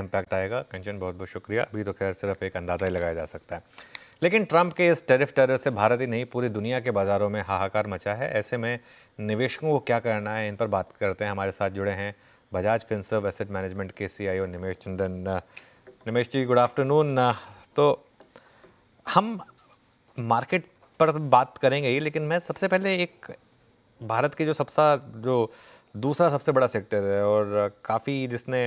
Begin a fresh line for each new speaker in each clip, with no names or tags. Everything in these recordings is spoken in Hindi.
इम्पैक्ट आएगा? कंचन, बहुत बहुत शुक्रिया। अभी तो खैर सिर्फ एक अंदाज़ा ही लगाया जा सकता है, लेकिन ट्रंप के इस टेरिफ से भारत ही नहीं पूरी दुनिया के बाज़ारों में हाहाकार मचा है। ऐसे में निवेशकों को क्या करना है, इन पर बात करते हैं। हमारे साथ जुड़े हैं बजाज फिनसर्व एसेट मैनेजमेंट के सीईओ निमेश चंदन। निमेश जी, गुड आफ्टरनून। तो हम मार्केट पर बात करेंगे ही, लेकिन मैं सबसे पहले एक भारत के जो दूसरा सबसे बड़ा सेक्टर है और काफ़ी जिसने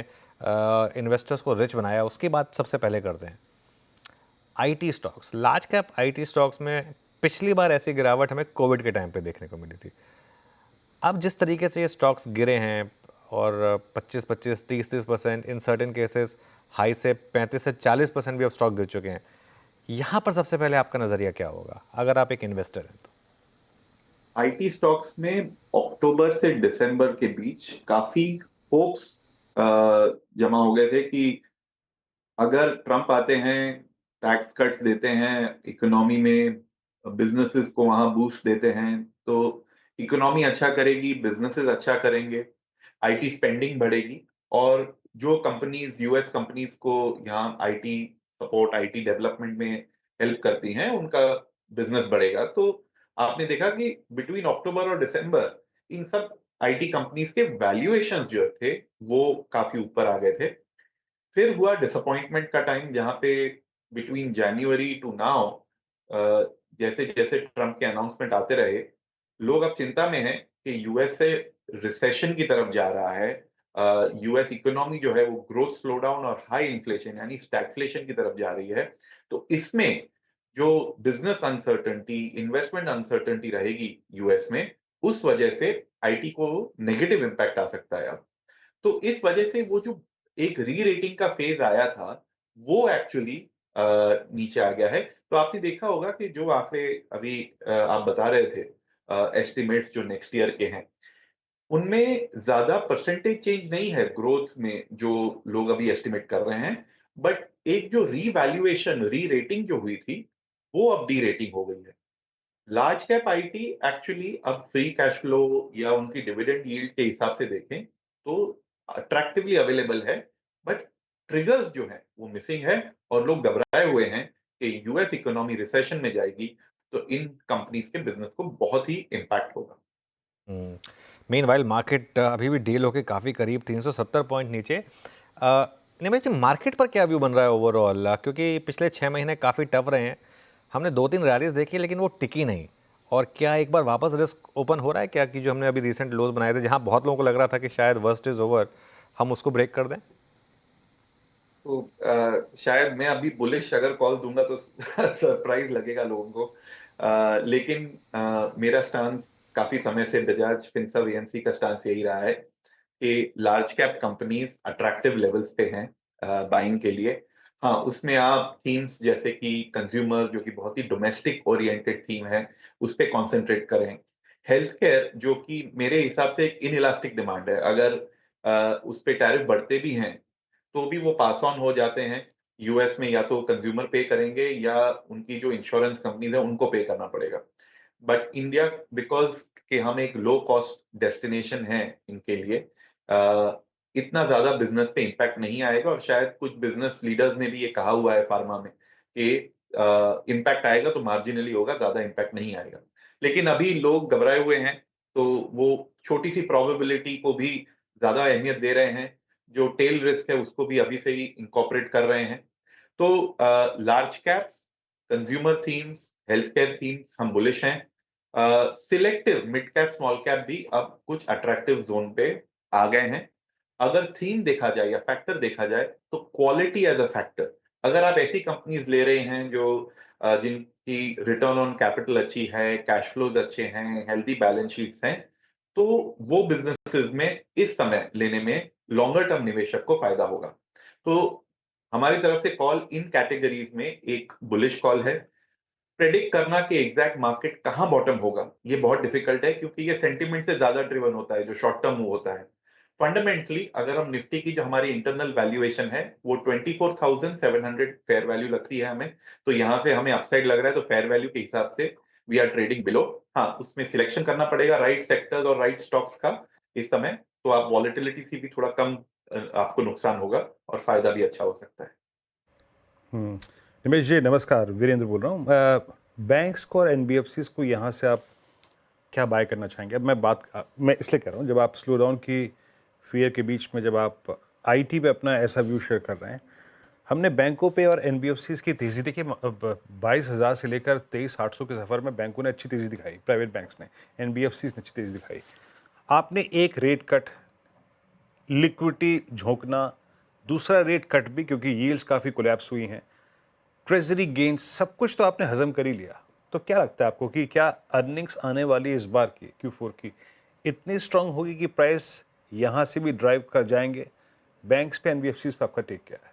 इन्वेस्टर्स को रिच बनाया, उसकी बात सबसे पहले करते हैं। IT stocks, large cap IT stocks में पिछली बार ऐसी गिरावट हमें कोविड के टाइम पे देखने को मिली थी। अब जिस तरीके से ये स्टॉक्स गिरे हैं और 25-25, 30-30%, इन सर्टेन केसेस हाई से 35 से 40% भी अब स्टॉक गिर चुके हैं। यहाँ पर सबसे पहले आपका नज़रिया क्या होगा अगर आप एक इन्वेस्टर हैं तो?
आईटी स्टॉक्स में अक्टूबर से दिसंबर के बीच काफी होप्स जमा हो गए थे कि अगर ट्रम्प आते हैं, टैक्स कट्स देते हैं, इकोनॉमी में बिजनेसेस को वहां बूस्ट देते हैं, तो इकोनॉमी अच्छा करेगी, बिजनेसेस अच्छा करेंगे, आईटी स्पेंडिंग बढ़ेगी और जो कंपनीज यूएस कंपनीज को यहाँ आईटी सपोर्ट, आईटी डेवलपमेंट में हेल्प करती हैं, उनका बिजनेस बढ़ेगा। तो आपने देखा कि बिटवीन अक्टूबर और दिसंबर इन सब आईटी कंपनीज के वैल्यूएशंस जो थे वो काफी ऊपर आ गए थे। फिर हुआ डिसअपॉइंटमेंट का टाइम, जहां पे बिटवीन जनवरी टू नाउ जैसे जैसे ट्रम्प के अनाउंसमेंट आते रहे, लोग अब चिंता में हैं कि यूएस से रिसेशन की तरफ जा रहा है। यूएस इकोनॉमी जो है वो ग्रोथ स्लो डाउन और हाई इन्फ्लेशन यानी स्टैगफ्लेशन की तरफ जा रही है। तो इसमें जो बिजनेस अनसर्टेनिटी, इन्वेस्टमेंट अनसर्टेनिटी रहेगी यूएस में, उस वजह से आईटी को नेगेटिव इम्पैक्ट आ सकता है अब। तो इस वजह से वो जो एक री रेटिंग का फेज आया था, वो एक्चुअली नीचे आ गया है। तो आपने देखा होगा कि जो आंकड़े अभी आप बता रहे थे, एस्टिमेट्स जो नेक्स्ट ईयर के हैं, उनमें ज्यादा परसेंटेज चेंज नहीं है ग्रोथ में जो लोग अभी एस्टिमेट कर रहे हैं। बट एक जो रीवैल्यूएशन, री रेटिंग जो हुई थी, वो अब डी रेटिंग हो गई है। लार्ज कैप आईटी एक्चुअली अब फ्री कैश फ्लो या उनकी डिविडेंड यील्ड के हिसाब से देखें तो अट्रैक्टिवली अवेलेबल है। बट ट्रिगर्स जो है वो मिसिंग है और लोग घबराए हुए हैं कि यूएस इकोनॉमी रिसेशन में जाएगी तो इन कंपनीज के बिजनेस को बहुत ही इम्पैक्ट होगा।
मीनवाइल मार्केट अभी भी डील होके काफ़ी करीब 370 पॉइंट नीचे। निमेश जी, मार्केट पर क्या व्यू बन रहा है ओवरऑल? क्योंकि पिछले 6 महीने काफ़ी टफ रहे हैं। हमने 2-3 रैलीज देखी लेकिन वो टिकी नहीं। और क्या एक बार वापस रिस्क ओपन हो रहा है क्या कि जो हमने अभी रिसेंट लोज बनाए थे, जहां बहुत लोगों को लग रहा था कि शायद वर्स्ट इज ओवर, हम उसको ब्रेक कर दें?
तो शायद मैं अभी बुलिश अगर कॉल दूंगा तो सरप्राइज लगेगा लोगों को। लेकिन मेरा स्टांस काफी समय से, बजाज फिनसर्व एएमसी का स्टांस यही रहा है कि large cap companies attractive levels पे हैं बाइंग के लिए। हाँ, उसमें आप थीम्स जैसे कि कंज्यूमर, जो कि बहुत ही डोमेस्टिक ओरिएंटेड थीम है, उस पे कॉन्सेंट्रेट करें। हेल्थ केयर, जो कि मेरे हिसाब से एक इनइलास्टिक डिमांड है, अगर उस पे टैरिफ बढ़ते भी हैं तो भी वो पास ऑन हो जाते हैं यूएस में, या तो कंज्यूमर पे करेंगे या उनकी जो इंश्योरेंस कंपनीज है उनको पे करना पड़ेगा। बट इंडिया, बिकॉज कि हम एक लो कॉस्ट डेस्टिनेशन है इनके लिए, इतना ज्यादा बिजनेस पे इम्पैक्ट नहीं आएगा। और शायद कुछ बिजनेस लीडर्स ने भी ये कहा हुआ है फार्मा में कि इम्पैक्ट आएगा तो मार्जिनली होगा, ज्यादा इम्पैक्ट नहीं आएगा। लेकिन अभी लोग घबराए हुए हैं, तो वो छोटी सी प्रोबेबिलिटी को भी ज्यादा अहमियत दे रहे हैं, जो टेल रिस्क है उसको भी अभी से ही इंकॉर्पोरेट कर रहे हैं। तो large caps, consumer themes, health care themes हम बुलिश हैं। Selective mid cap, small cap भी अब कुछ अट्रैक्टिव जोन पे आ गए हैं। अगर थीम देखा जाए या फैक्टर देखा जाए तो क्वालिटी एज अ फैक्टर, अगर आप ऐसी कंपनीज ले रहे हैं जो जिनकी रिटर्न ऑन कैपिटल अच्छी है, कैश फ्लोज अच्छे हैं, हेल्दी बैलेंस शीट्स हैं, तो वो बिजनेसेस में इस समय लेने में लॉन्गर टर्म निवेशक को फायदा होगा। तो हमारी तरफ से कॉल इन कैटेगरीज में एक बुलिश कॉल है। प्रेडिक्ट करना कि एग्जैक्ट मार्केट कहां बॉटम होगा, ये बहुत डिफिकल्ट है, क्योंकि ये सेंटिमेंट से ज्यादा ड्रिवन होता है, जो शॉर्ट टर्म मूव होता है। फंडामेंटली अगर हम निफ्टी की जो हमारी इंटरनल वैल्यूएशन है वो 24,700 फेयर वैल्यू लगती है हमें, तो यहां से हमें अपसाइड लग रहा है, तो फेयर वैल्यू के हिसाब से वी आर ट्रेडिंग बिलो। हाँ, उसमें सिलेक्शन करना पड़ेगा राइट सेक्टर्स और राइट स्टॉक्स का इस समय, तो आप वॉलेटिलिटी से भी थोड़ा कम आपको नुकसान होगा और फायदा भी अच्छा हो सकता है।
निमेश जी नमस्कार, वीरेंद्र बोल रहा हूँ। बैंक्स को और एनबीएफसीज को यहाँ से आप क्या बाय करना चाहेंगे? अब मैं इसलिए कह रहा हूँ, जब आप स्लो डाउन की फियर के बीच में जब आप आईटी पे अपना ऐसा व्यू शेयर कर रहे हैं, हमने बैंकों पे और एनबीएफसीज की तेज़ी देखी। 22,000 से लेकर 23,800 के सफ़र में बैंकों ने अच्छी तेज़ी दिखाई, प्राइवेट बैंक्स ने, एनबीएफसीज ने अच्छी तेज़ी दिखाई। आपने एक रेट कट, लिक्विडिटी झोंकना, दूसरा रेट कट भी क्योंकि यील्ड्स काफ़ी कोलैप्स हुई हैं, ट्रेजरी गेन्स, सब कुछ तो आपने हजम कर ही लिया। तो क्या लगता है आपको कि क्या अर्निंग्स आने वाली इस बार की Q4 की इतनी स्ट्रांग होगी कि प्राइस यहां से भी ड्राइव कर जाएंगे? बैंक्स पे, एनबीएफसीज पे आपका टेक क्या है?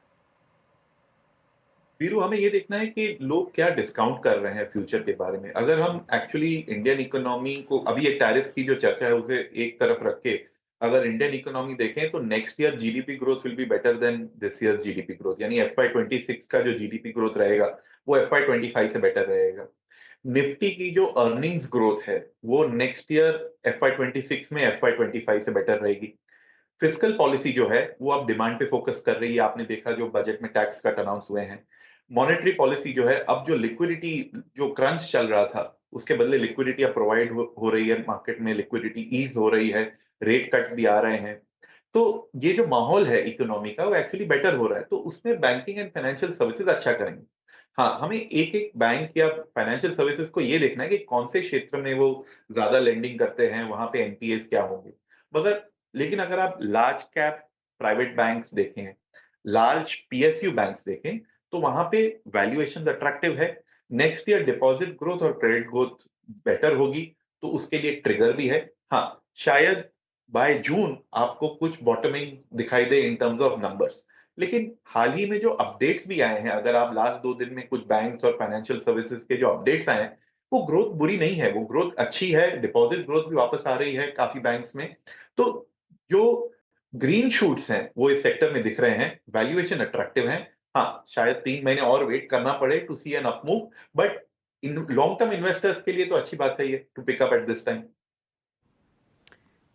वीरू, हमें ये देखना है कि लोग क्या डिस्काउंट कर रहे हैं फ्यूचर के बारे में। अगर हम एक्चुअली इंडियन इकोनॉमी को, अभी ये टैरिफ की जो चर्चा है उसे एक तरफ रख के अगर इंडियन इकोनॉमी देखें तो next year GDP growth will be better than this years GDP growth, यानी एफवाई 26 का जो जीडीपी ग्रोथ रहेगा वो एफवाई 25 से बेटर रहेगा। निफ्टी की जो अर्निंग्स ग्रोथ है वो नेक्स्ट ईयर एफवाई 26 में एफवाई 25 से बेटर रहेगी। फिस्कल पॉलिसी जो है वो अब डिमांड पे फोकस कर रही है। आपने देखा जो बजट में टैक्स कट अनाउंस हुए हैं। मॉनेटरी पॉलिसी जो है, अब जो लिक्विडिटी, जो क्रंच चल रहा था उसके बदले लिक्विडिटी अब प्रोवाइड हो रही है, मार्केट में लिक्विडिटी ईज हो रही है, रेट कट्स भी आ रहे हैं। तो ये जो माहौल है इकोनॉमी का वो एक्चुअली बेटर हो रहा है, तो उसमें बैंकिंग एंड फाइनेंशियल सर्विसेज अच्छा करेंगे। हाँ, हमें एक एक बैंक या फाइनेंशियल सर्विसेज को ये देखना है कि कौन से क्षेत्र में वो ज्यादा लेंडिंग करते हैं, वहां पे एनपीएस क्या होंगे। मगर लेकिन अगर आप लार्ज कैप प्राइवेट बैंक्स देखें, लार्ज पीएसयू बैंक्स देखें, तो वहां पे वैल्यूएशन अट्रैक्टिव है। नेक्स्ट ईयर डिपॉजिट ग्रोथ और क्रेडिट ग्रोथ बेटर होगी, तो उसके लिए ट्रिगर भी है। हाँ, शायद बाय जून आपको कुछ बॉटमिंग दिखाई दे इन टर्म्स ऑफ नंबर्स। लेकिन हाल ही में जो अपडेट्स भी आए हैं, अगर आप लास्ट 2 दिन में कुछ बैंक्स और फाइनेंशियल सर्विसेज के जो अपडेट्स आए हैं, वो ग्रोथ बुरी नहीं है, वो ग्रोथ अच्छी है, डिपॉजिट ग्रोथ भी वापस आ रही है काफी बैंक्स में। तो जो ग्रीन शूट्स हैं वो इस सेक्टर में दिख रहे हैं, वैल्यूएशन अट्रैक्टिव है। हाँ, शायद 3 महीने और वेट करना पड़े to see an up move, but in long term investors के लिए तो अच्छी बात है ये to pick up at this time.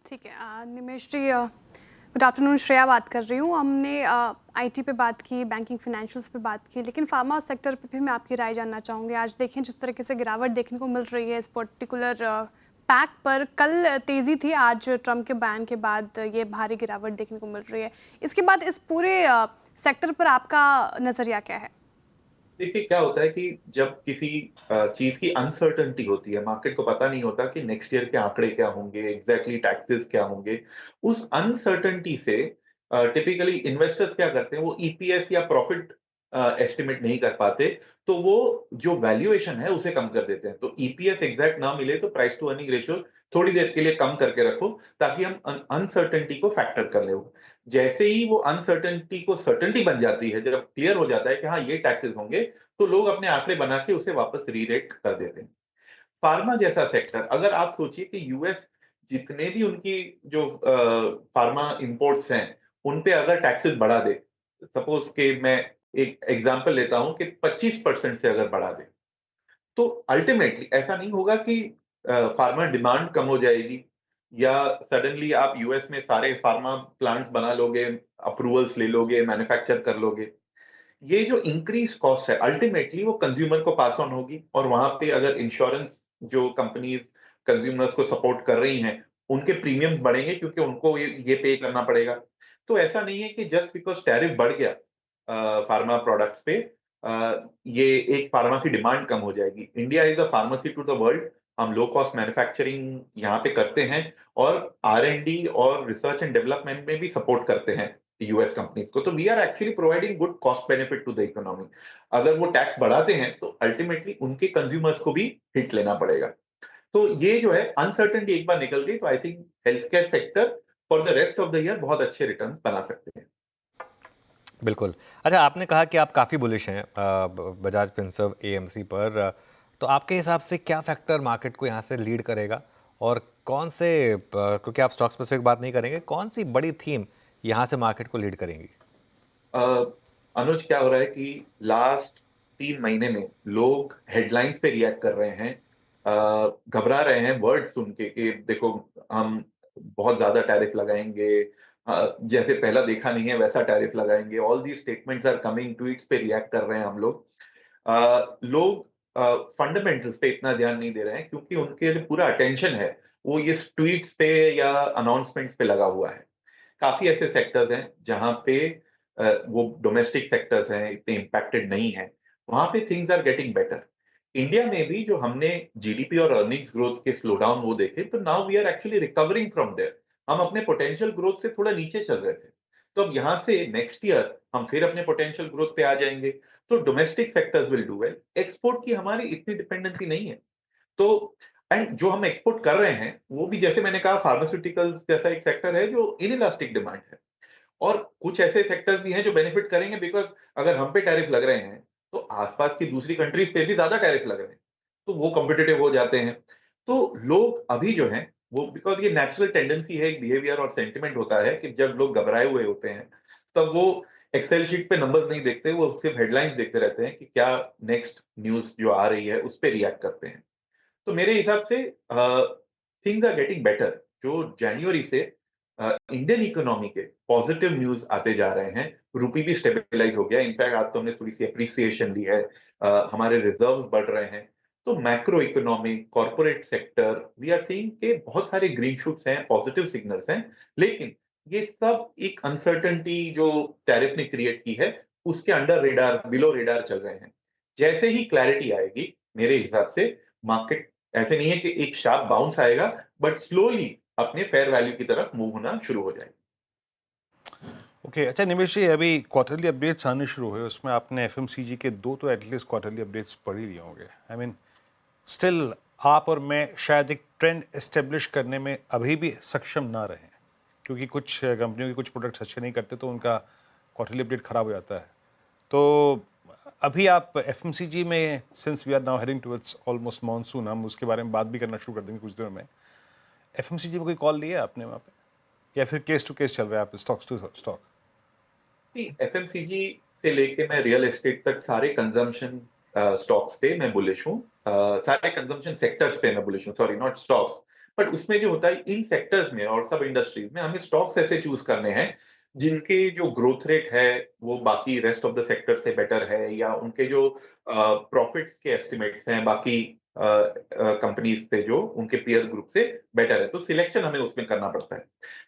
ठीक है। निमेश जी, गुड आफ्टरनून, श्रेया बात कर रही हूँ। हमने आईटी पे बात की, बैंकिंग फाइनेंशियल्स पे बात की, लेकिन फार्मा सेक्टर पे भी मैं आपकी राय जानना चाहूँगी। आज देखें जिस तरीके से गिरावट देखने को मिल रही है इस पर्टिकुलर पैक पर, कल तेज़ी थी, आज ट्रम्प के बैन के बाद ये भारी गिरावट देखने को मिल रही है। इसके बाद इस पूरे सेक्टर पर आपका नज़रिया क्या है?
देखिए क्या होता है कि जब किसी चीज की अनसर्टेनिटी होती है, मार्केट को पता नहीं होता कि नेक्स्ट ईयर के आंकड़े क्या होंगे, एग्जैक्टली टैक्सेस क्या होंगे। उस अनसर्टेनिटी से टिपिकली इन्वेस्टर्स क्या करते हैं, वो ईपीएस या प्रॉफिट एस्टिमेट नहीं कर पाते, तो वो जो वैल्यूएशन है उसे कम कर देते हैं। तो ईपीएस एग्जैक्ट ना मिले तो प्राइस टू अर्निंग रेशियो थोड़ी देर के लिए कम करके रखो, ताकि हम अनसर्टेनिटी को फैक्टर कर ले। जैसे ही वो अनसर्टेनिटी को सर्टेनिटी बन जाती है, जब क्लियर हो जाता है कि हाँ ये टैक्सेस होंगे, तो लोग अपने आंकड़े बना के उसे वापस रीरेट कर देते हैं। फार्मा जैसा सेक्टर, अगर आप सोचिए कि यूएस जितने भी उनकी जो फार्मा इंपोर्ट्स हैं, उन पे अगर टैक्सेस बढ़ा दे, सपोज के मैं एक एग्जांपल लेता हूं कि 25% से अगर बढ़ा दे, तो अल्टीमेटली ऐसा नहीं होगा कि फार्मा डिमांड कम हो जाएगी या सडनली आप यूएस में सारे फार्मा प्लांट्स बना लोगे, अप्रूवल्स ले लोगे, मैन्युफैक्चर कर लोगे। ये जो इंक्रीज कॉस्ट है अल्टीमेटली वो कंज्यूमर को पास ऑन होगी, और वहां पे अगर इंश्योरेंस जो कंपनीज कंज्यूमर्स को सपोर्ट कर रही हैं, उनके प्रीमियम्स बढ़ेंगे क्योंकि उनको ये पे करना पड़ेगा। तो ऐसा नहीं है कि जस्ट बिकॉज टैरिफ बढ़ गया फार्मा प्रोडक्ट्स पे ये एक फार्मा की डिमांड कम हो जाएगी। India is a pharmacy to the world. हम लो कॉस्ट मैन्युफैक्चरिंग यहाँ पे करते हैं और आर&डी और रिसर्च एंड डेवलपमेंट में भी सपोर्ट करते हैं यूएस कंपनीज को। तो we are actually providing good cost benefit to the economy. अगर वो टैक्स बढ़ाते हैं तो अल्टीमेटली उनके कंज्यूमर्स को भी हिट लेना पड़ेगा। तो ये जो है अनसर्टेनिटी एक बार निकल गई तो I think health care sector for the rest of the year बहुत अच्छे रिटर्न्स बना सकते हैं।
बिल्कुल। अच्छा, आपने कहा कि आप काफ़ी बुलिश हैं बजाज फिनसर्व एएमसी पर। तो आपके हिसाब से क्या फैक्टर मार्केट को यहाँ से लीड करेगा, और कौन से क्योंकि आप स्टॉक स्पेसिफिक बात नहीं करेंगे, कौन सी बड़ी थीम यहाँ से मार्केट को लीड करेंगी?
अनुज, क्या हो रहा है कि लास्ट 3 महीने में लोग हेडलाइंस पे रिएक्ट कर रहे हैं, घबरा रहे हैं वर्ड सुन के कि देखो हम बहुत ज्यादा टैरिफ लगाएंगे, जैसे पहला देखा नहीं है वैसा टैरिफ लगाएंगे। All the statements are coming, tweets पे रिएक्ट कर रहे हैं हम लोग। लोग फंडामेंटल्स पे इतना ध्यान नहीं दे रहे हैं क्योंकि उनके लिए पूरा अटेंशन है वो ये ट्वीट्स पे या अनाउंसमेंट्स पे लगा हुआ है। काफी ऐसे सेक्टर्स हैं जहां पे वो डोमेस्टिक सेक्टर्स हैं, इतने इम्पैक्टेड नहीं है, वहां पे things are getting better. India में भी जो हमने जीडीपी और अर्निंग्स ग्रोथ के स्लो डाउन वो देखे, तो now we are actually recovering from there. हम अपने पोटेंशियल ग्रोथ से थोड़ा नीचे चल रहे थे, तो अब यहाँ से नेक्स्ट ईयर हम फिर अपने पोटेंशियल ग्रोथ पे आ जाएंगे। तो domestic sectors will do well. Export की हमारी इतनी डिपेंडेंसी नहीं है। तो एंड जो हम एक्सपोर्ट कर रहे हैं वो भी, जैसे मैंने कहा, फार्मास्यूटिकल्स जैसा एक सेक्टर है जो इनइलास्टिक डिमांड है। और कुछ ऐसे सेक्टर्स भी हैं जो बेनिफिट करेंगे, बिकॉज अगर हम पे टैरिफ लग रहे हैं तो आसपास की दूसरी कंट्रीज पे भी ज्यादा टैरिफ लग रहे हैं, तो वो कॉम्पिटिटिव हो जाते हैं। तो लोग अभी जो हैं वो, बिकॉज ये नेचुरल टेंडेंसी है, एक बिहेवियर और सेंटिमेंट होता है कि जब लोग घबराए हुए होते हैं तब वो एक्सेल शीट पे नंबर्स नहीं देखते, वो सिर्फ हेडलाइंस देखते रहते हैं कि क्या नेक्स्ट न्यूज जो आ रही है उस पर रिएक्ट करते हैं। तो मेरे हिसाब से थिंग्स आर गेटिंग बेटर। जो जनवरी से इंडियन इकोनॉमी के पॉजिटिव न्यूज आते जा रहे हैं। रूपी भी स्टेबलाइज हो गया, इनफैक्ट आज तो हमने थोड़ी सी अप्रिसिएशन ली है। हमारे रिजर्व्स बढ़ रहे हैं। तो macro economic, corporate sector, we are seeing के बहुत सारे ग्रीन शूट्स हैं, पॉजिटिव सिग्नल्स हैं। लेकिन ये सब एक अनसर्टेनिटी जो टैरिफ ने क्रिएट की है उसके अंडर रेडार, बिलो रेडार चल रहे हैं। जैसे ही क्लैरिटी आएगी मेरे हिसाब से मार्केट, ऐसे नहीं है कि एक शार्प बाउंस आएगा, बट स्लोली अपने फेयर वैल्यू की तरफ मूव होना शुरू हो जाएगा।
ओके अच्छा निमेश जी, अभी क्वार्टरली अपडेट्स आने शुरू हुए, उसमें आपने एफएमसीजी के 2 तो एटलीस्ट क्वार्टरली अपडेट्स पढ़ ही लिए होंगे। आई मीन स्टिल आप और मैं शायद एक ट्रेंड एस्टेब्लिश करने में अभी भी सक्षम ना रहें, क्योंकि कुछ कंपनियों के कुछ प्रोडक्ट्स अच्छे नहीं करते तो उनका क्वार्टरली अपडेट खराब हो जाता है। तो अभी आप एफएमसीजी में, since we are now heading towards almost monsoon, हम उसके बारे में बात भी करना शुरू कर देंगे कुछ दिनों में। एफएमसीजी में कोई कॉल लिया है आपने वहाँ पे, या फिर केस टू केस चल रहा है आप स्टॉक्स टू स्टॉक?
एफएमसीजी से लेके मैं रियल एस्टेट तक सारे कंजम्पशन स्टॉक्स पे मैं बुलिश हूँ। सारे कंजम्पशन सेक्टर्स पे मैं बुलिश हूँ, सॉरी नॉट स्टॉक्स। बट उसमें जो होता है इन सेक्टर्स में और सब इंडस्ट्रीज में हमें स्टॉक्स ऐसे चूज करने हैं जिनके जो ग्रोथ रेट है वो बाकी रेस्ट ऑफ द सेक्टर से बेटर है, या उनके जो प्रॉफिट्स के एस्टिमेट्स हैं बाकी कंपनीज से जो उनके पीयर ग्रुप से बेटर है। तो सिलेक्शन हमें उसमें करना पड़ता है।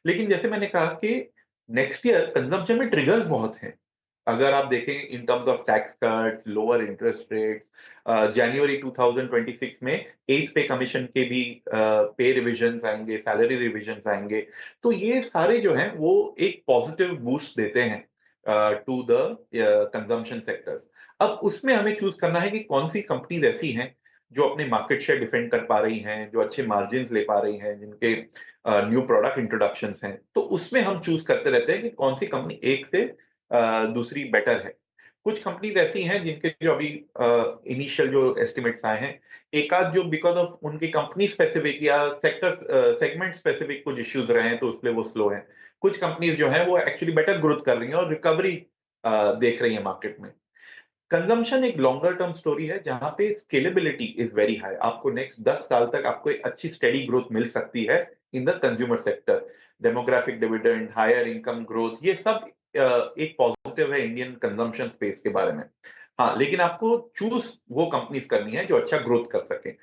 लेकिन जैसे मैंने कहा कि नेक्स्ट ईयर कंजम्पशन में ट्रिगर्स बहुत हैं। अगर आप देखें in terms of tax cuts, lower interest rates, जनवरी 2026 में 8th पे कमीशन के भी पे रिविजन्स आएंगे, सैलरी रिविजन्स आएंगे। तो ये सारे जो हैं वो एक पॉजिटिव बूस्ट देते हैं टू द कंजम्पशन सेक्टर्स। अब उसमें हमें चूज करना है कि कौन सी कंपनीज ऐसी हैं जो अपने मार्केट शेयर डिफेंड कर पा रही हैं, जो अच्छे मार्जिन ले पा रही हैं, जिनके न्यू प्रोडक्ट इंट्रोडक्शंस हैं। तो उसमें हम चूज करते रहते हैं कि कौन सी कंपनी एक से दूसरी बेटर है। कुछ कंपनीज ऐसी हैं जिनके जो अभी इनिशियल जो एस्टिमेट्स आए हैं, एक आध जो बिकॉज ऑफ उनकी कंपनी स्पेसिफिक या सेक्टर सेगमेंट स्पेसिफिक कुछ इश्यूज रहे हैं तो उसलिए वो स्लो हैं। कुछ कंपनीज जो हैं वो एक्चुअली बेटर ग्रोथ कर रही हैं और रिकवरी देख रही है मार्केट में। कंजम्पशन एक लॉन्गर टर्म स्टोरी है जहां पे स्केलेबिलिटी इज वेरी हाई। आपको नेक्स्ट 10 साल तक आपको एक अच्छी स्टेडी ग्रोथ मिल सकती है in the consumer sector. Demographic dividend, higher income growth, ये सब एक पॉजिटिव है इंडियन कंजम्पशन स्पेस के बारे में। हाँ, लेकिन आपको चूज वो कंपनीज करनी है जो अच्छा ग्रोथ कर सके।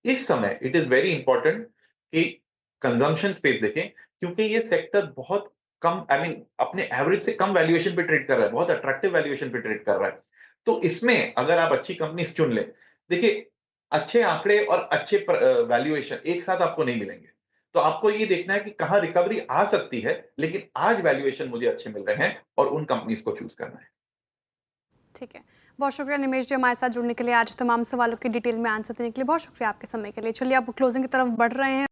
इस समय इट इज वेरी इंपॉर्टेंट कि कंजम्पशन स्पेस देखें, क्योंकि ये सेक्टर बहुत कम, आई मीन अपने एवरेज से कम वैल्यूएशन पे ट्रेड कर रहा है, बहुत अट्रैक्टिव वैल्यूएशन पे ट्रेड कर रहा है। तो इसमें अगर आप अच्छी कंपनी चुन लें, देखिए अच्छे आंकड़े और अच्छे वैल्यूएशन एक साथ आपको नहीं मिलेंगे। तो आपको ये देखना है कि कहां रिकवरी आ सकती है, लेकिन आज वैल्यूएशन मुझे अच्छे मिल रहे हैं और उन कंपनीज को चूज करना है।
ठीक है, बहुत शुक्रिया निमेश जी हमारे साथ जुड़ने के लिए, आज तमाम सवालों की डिटेल में आंसर देने के लिए बहुत शुक्रिया आपके समय के लिए। चलिए अब क्लोजिंग की तरफ बढ़ रहे हैं।